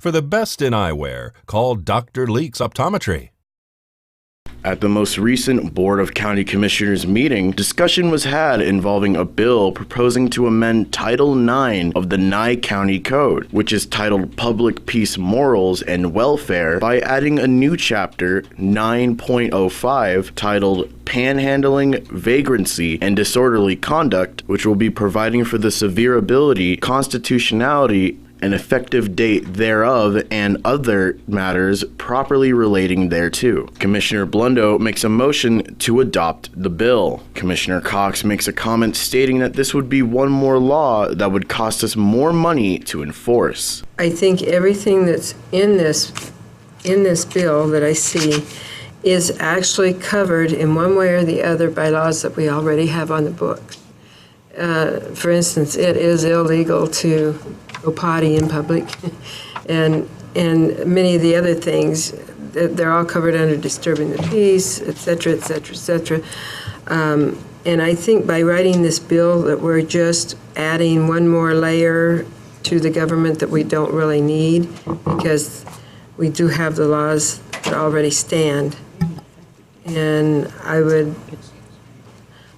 For the best in eyewear, call Dr. Leaks Optometry. At the most recent Board of County Commissioners meeting, discussion was had involving a bill proposing to amend Title IX of the Nye County Code, which is titled Public Peace, Morals, and Welfare, by adding a new chapter, 9.05, titled Panhandling, Vagrancy, and Disorderly Conduct, which will be providing for the severability, constitutionality, an effective date thereof, and other matters properly relating thereto. Commissioner Blundo makes a motion to adopt the bill. Commissioner Cox makes a comment stating that this would be one more law that would cost us more money to enforce. I think everything that's in this bill that I see is actually covered in one way or the other by laws that we already have on the books. For instance, it is illegal to go potty in public, and many of the other things, they're all covered under disturbing the peace, et cetera, et cetera, et cetera. And I think by writing this bill that we're just adding one more layer to the government that we don't really need, because we do have the laws that already stand. And I would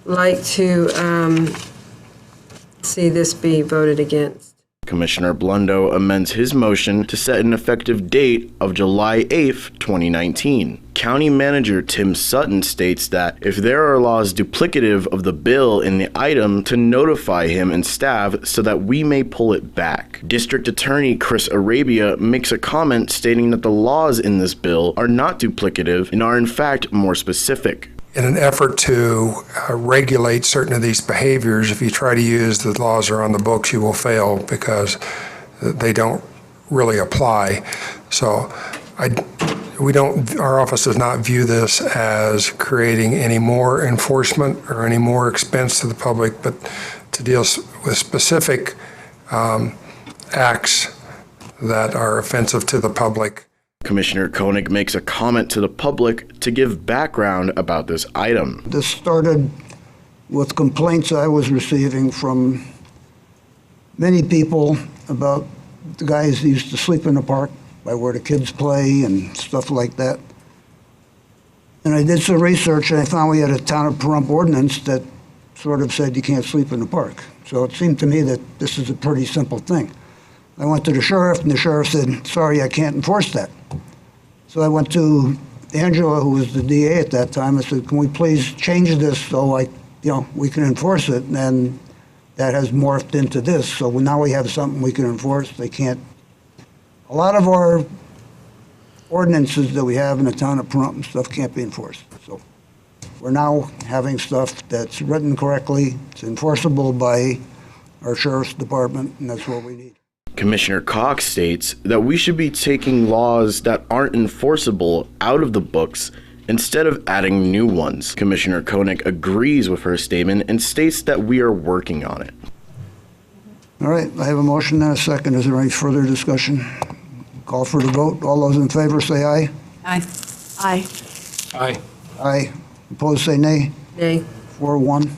like to see this be voted against. Commissioner Blundo amends his motion to set an effective date of July 8th, 2019. County Manager Tim Sutton states that if there are laws duplicative of the bill in the item, to notify him and staff so that we may pull it back. District Attorney Chris Arabia makes a comment stating that the laws in this bill are not duplicative and are in fact more specific. In an effort to regulate certain of these behaviors, if you try to use the laws that are on the books, you will fail because they don't really apply. So our office does not view this as creating any more enforcement or any more expense to the public, but to deal with specific acts that are offensive to the public. Commissioner Koenig makes a comment to the public to give background about this item. This started with complaints I was receiving from many people about the guys who used to sleep in the park by where the kids play and stuff like that. And I did some research and I found we had a town of Pahrump ordinance that sort of said you can't sleep in the park. So it seemed to me that this is a pretty simple thing. I went to the sheriff and the sheriff said, sorry, I can't enforce that. So I went to Angela, who was the DA at that time. I said, can we please change this so we can enforce it? And that has morphed into this. So now we have something we can enforce. They can't. A lot of our ordinances that we have in the town of Pahrump and stuff can't be enforced. So we're now having stuff that's written correctly. It's enforceable by our sheriff's department, and that's what we need. Commissioner Cox states that we should be taking laws that aren't enforceable out of the books instead of adding new ones. Commissioner Koenig agrees with her statement and states that we are working on it. All right, I have a motion and a second. Is there any further discussion? Call for the vote. All those in favor say aye. Aye. Aye. Aye. Aye. Opposed say nay. Nay. 4-1.